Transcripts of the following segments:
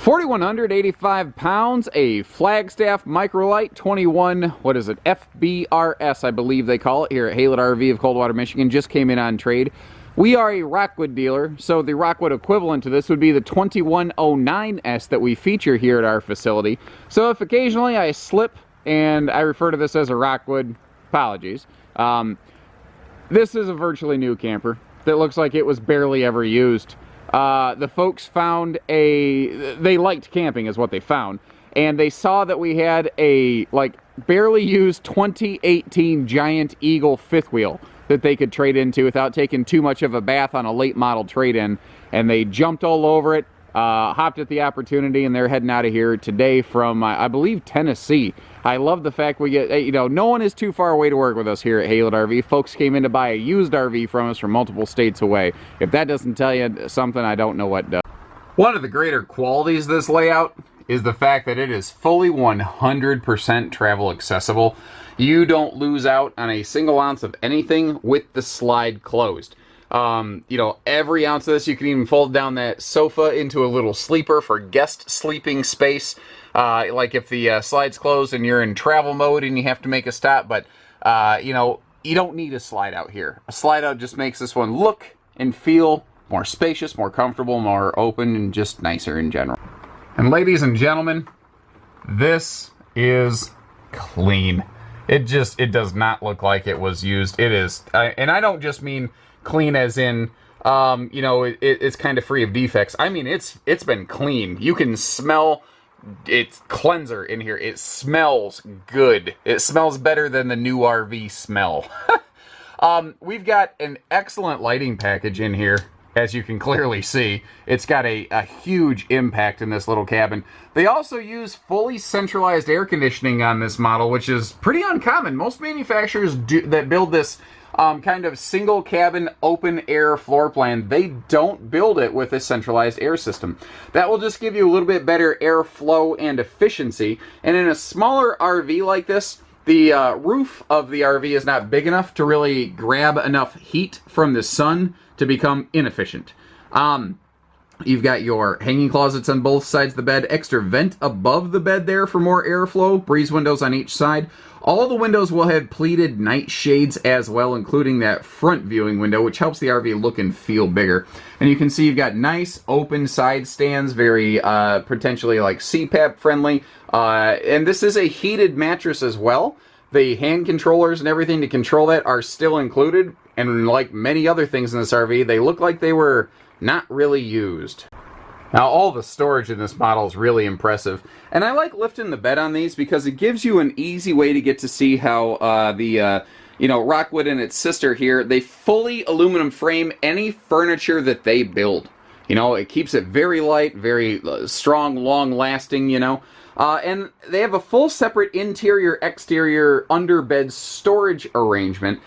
4,185 pounds, a Flagstaff Microlite 21, what is it, FBRS, I believe they call it, here at Haylett RV of Coldwater, Michigan, just came in on trade. We are a Rockwood dealer, so the Rockwood equivalent to this would be the 2109S that we feature here at our facility. So if occasionally I slip and I refer to this as a Rockwood, apologies. This is a virtually new camper that looks like it was barely ever used. The folks found they liked camping is what they found, and they saw that we had a barely used 2018 Giant Eagle fifth wheel that they could trade into without taking too much of a bath on a late model trade-in, and they jumped all over it, hopped at the opportunity, and they're heading out of here today from I believe Tennessee. I love the fact we get, no one is too far away to work with us here at Haylett RV. Folks came in to buy a used RV from us from multiple states away. If that doesn't tell you something, I don't know what does. One of the greater qualities of this layout is the fact that it is fully 100% travel accessible. You don't lose out on a single ounce of anything with the slide closed. Every ounce of this, you can even fold down that sofa into a little sleeper for guest sleeping space. Like if the slide's closed and you're in travel mode and you have to make a stop, but you don't need a slide out here. A slide out just makes this one look and feel more spacious, more comfortable, more open, and just nicer in general. And ladies and gentlemen, this is clean. It does not look like it was used. It is, and I don't just mean clean as in, it's kind of free of defects. I mean, it's been clean. You can smell its cleanser in here. It smells good. It smells better than the new RV smell. We've got an excellent lighting package in here, as you can clearly see. It's got a huge impact in this little cabin. They also use fully centralized air conditioning on this model, which is pretty uncommon. Most manufacturers that build this kind of single cabin open air floor plan, they don't build it with a centralized air system. That will just give you a little bit better airflow and efficiency. And in a smaller RV like this, the roof of the RV is not big enough to really grab enough heat from the sun to become inefficient. You've got your hanging closets on both sides of the bed, extra vent above the bed there for more airflow, breeze windows on each side. All the windows will have pleated night shades as well, including that front viewing window, which helps the RV look and feel bigger. And you can see you've got nice open side stands, very potentially like CPAP friendly. And this is a heated mattress as well. The hand controllers and everything to control that are still included. And like many other things in this RV, they look like they were not really used. Now, all the storage in this model is really impressive. And I like lifting the bed on these because it gives you an easy way to get to see how Rockwood and its sister here, they fully aluminum frame any furniture that they build. It keeps it very light, very strong, long-lasting, and they have a full separate interior-exterior underbed storage arrangement.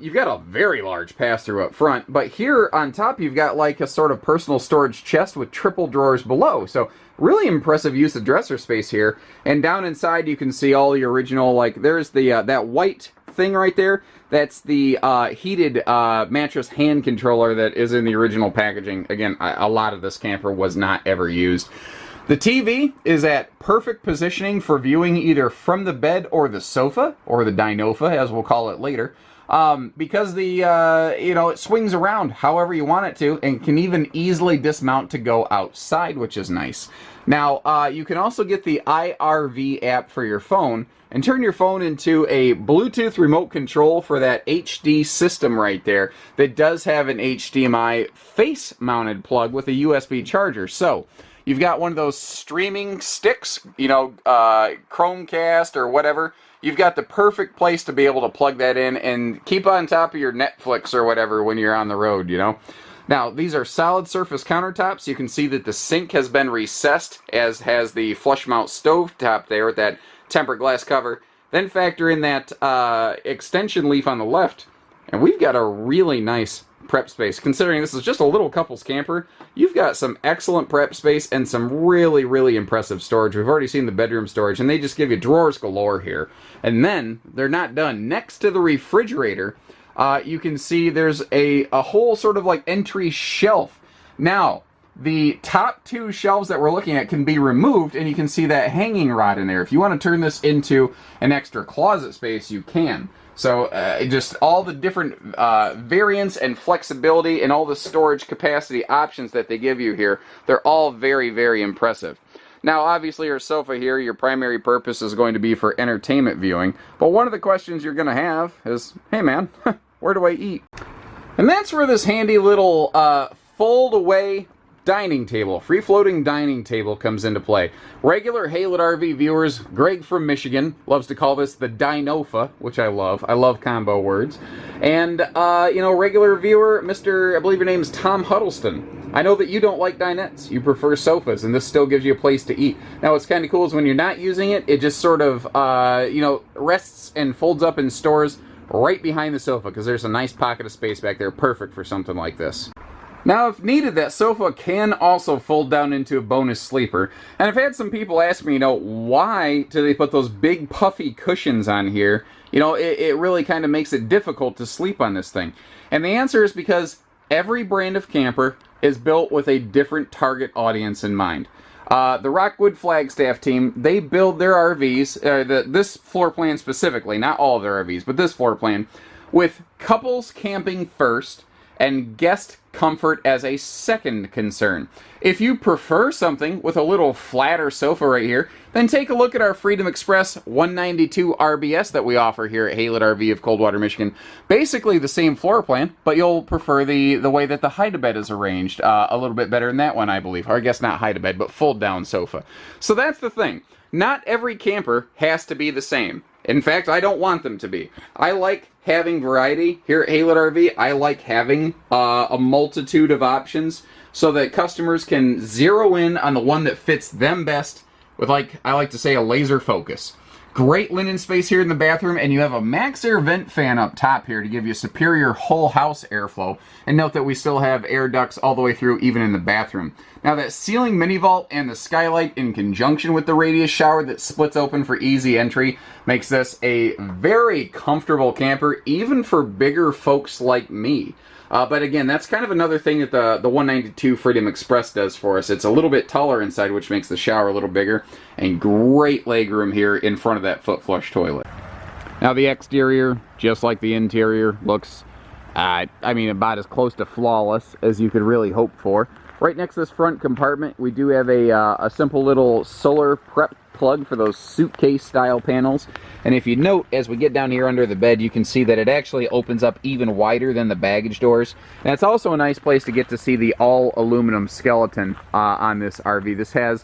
You've got a very large pass-through up front, but here on top you've got like a sort of personal storage chest with triple drawers below. So really impressive use of dresser space here. And down inside you can see all the original, there's the that white thing right there. That's the heated mattress hand controller that is in the original packaging. Again, a lot of this camper was not ever used. The TV is at perfect positioning for viewing either from the bed or the sofa, or the Dinofa as we'll call it later. Because it swings around however you want it to, and can even easily dismount to go outside, which is nice. Now, you can also get the iRV app for your phone and turn your phone into a Bluetooth remote control for that HD system right there that does have an HDMI face-mounted plug with a USB charger. So, you've got one of those streaming sticks, Chromecast or whatever. You've got the perfect place to be able to plug that in and keep on top of your Netflix or whatever when you're on the road, Now, these are solid surface countertops. You can see that the sink has been recessed, as has the flush mount stove top there with that tempered glass cover. Then factor in that extension leaf on the left, and we've got a really nice prep space. Considering this is just a little couple's camper, you've got some excellent prep space and some really, really impressive storage. We've already seen the bedroom storage, and they just give you drawers galore here. And then, they're not done. Next to the refrigerator, you can see there's a whole sort of like entry shelf. Now, the top two shelves that we're looking at can be removed, and you can see that hanging rod in there. If you want to turn this into an extra closet space, you can. So just all the different variants and flexibility and all the storage capacity options that they give you here, they're all very, very impressive. Now, obviously, your sofa here, your primary purpose is going to be for entertainment viewing. But one of the questions you're going to have is, hey man, where do I eat? And that's where this handy little fold-away dining table, free-floating dining table comes into play. Regular Haylett RV viewers, Greg from Michigan, loves to call this the Dinofa, which I love. I love combo words. And, you know, regular viewer, I believe your name's Tom Huddleston. I know that you don't like dinettes. You prefer sofas, and this still gives you a place to eat. Now, what's kind of cool is when you're not using it, it just sort of, you know, rests and folds up and stores right behind the sofa, because there's a nice pocket of space back there, perfect for something like this. Now, if needed, that sofa can also fold down into a bonus sleeper. And I've had some people ask me, you know, why do they put those big puffy cushions on here? You know, it really kind of makes it difficult to sleep on this thing. And the answer is because every brand of camper is built with a different target audience in mind. The Rockwood Flagstaff team, they build their RVs, this floor plan specifically, not all of their RVs, but this floor plan, with couples camping first and guest comfort as a second concern. If you prefer something with a little flatter sofa right here, then take a look at our Freedom Express 192 RBS that we offer here at Haylett RV of Coldwater, Michigan. Basically the same floor plan, but you'll prefer the way that the hide-a-bed is arranged a little bit better than that one, I believe. Or I guess not hide-a-bed, but fold-down sofa. So that's the thing. Not every camper has to be the same. In fact, I don't want them to be. I like having variety here at Haylett RV. I like having a multitude of options so that customers can zero in on the one that fits them best with, like I like to say, a laser focus. Great linen space here in the bathroom, and you have a max air vent fan up top here to give you superior whole house airflow. And note that we still have air ducts all the way through, even in the bathroom. Now that ceiling mini vault and the skylight in conjunction with the radius shower that splits open for easy entry makes this a very comfortable camper, even for bigger folks like me. But again, that's kind of another thing that the 192 Freedom Express does for us. It's a little bit taller inside, which makes the shower a little bigger, and great legroom here in front of that foot flush toilet. Now the exterior, just like the interior, looks, I mean, about as close to flawless as you could really hope for. Right next to this front compartment, we do have a simple little solar prep plug for those suitcase style panels. And if you note, as we get down here under the bed, you can see that it actually opens up even wider than the baggage doors. And it's also a nice place to get to see the all aluminum skeleton on this RV. This has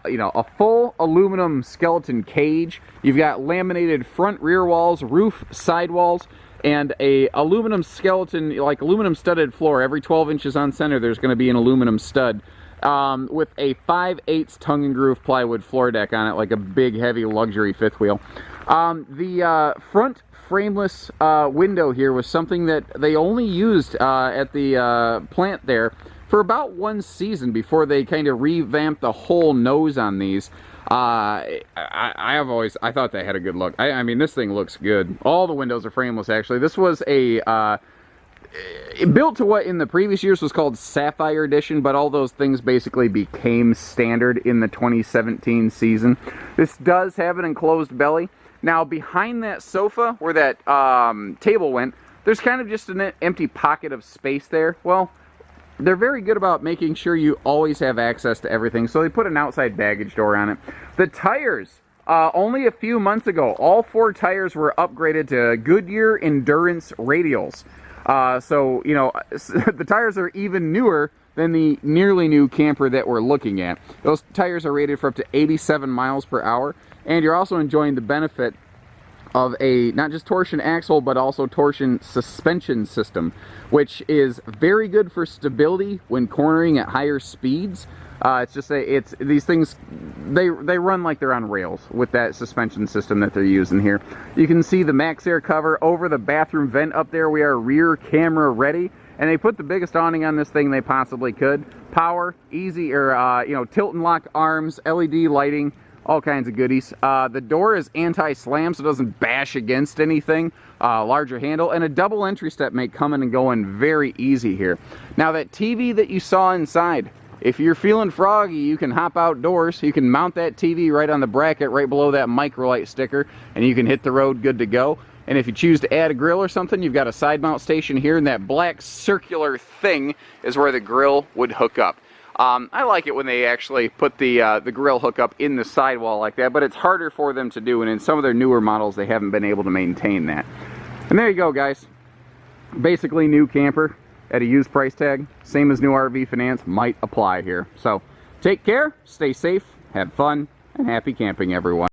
you know, a full aluminum skeleton cage. You've got laminated front rear walls, roof side walls, and a aluminum skeleton, like aluminum studded floor. Every 12 inches on center, there's going to be an aluminum stud. With a 5/8 tongue and groove plywood floor deck on it, like a big, heavy luxury fifth wheel. The front frameless window here was something that they only used at the plant there for about one season before they kind of revamped the whole nose on these. I thought they had a good look. I mean, this thing looks good. All the windows are frameless, actually. This was a built to what in the previous years was called Sapphire Edition, but all those things basically became standard in the 2017 season. This does have an enclosed belly. Now, behind that sofa, where that table went, there's kind of just an empty pocket of space there. Well, they're very good about making sure you always have access to everything, so they put an outside baggage door on it. The tires, only a few months ago, all 4 tires were upgraded to Goodyear Endurance radials. So, you know, the tires are even newer than the nearly new camper that we're looking at. Those tires are rated for up to 87 miles per hour, and you're also enjoying the benefit of a not just torsion axle, but also torsion suspension system, which is very good for stability when cornering at higher speeds. It's just these things, they run like they're on rails with that suspension system that they're using here. You can see the Max Air cover over the bathroom vent up there. We are rear camera ready, and they put the biggest awning on this thing they possibly could. Power, easy, or you know, tilt and lock arms, LED lighting, all kinds of goodies. The door is anti-slam, so it doesn't bash against anything. Larger handle, and a double entry step make coming and going very easy here. Now that TV that you saw inside, if you're feeling froggy, you can hop outdoors. You can mount that TV right on the bracket right below that Microlite sticker, and you can hit the road good to go. And if you choose to add a grill or something, you've got a side mount station here, and that black circular thing is where the grill would hook up. I like it when they actually put the grill hookup in the sidewall like that, but it's harder for them to do, and in some of their newer models, they haven't been able to maintain that. And there you go, guys. Basically new camper at a used price tag. Same as new RV finance might apply here. So take care, stay safe, have fun, and happy camping, everyone.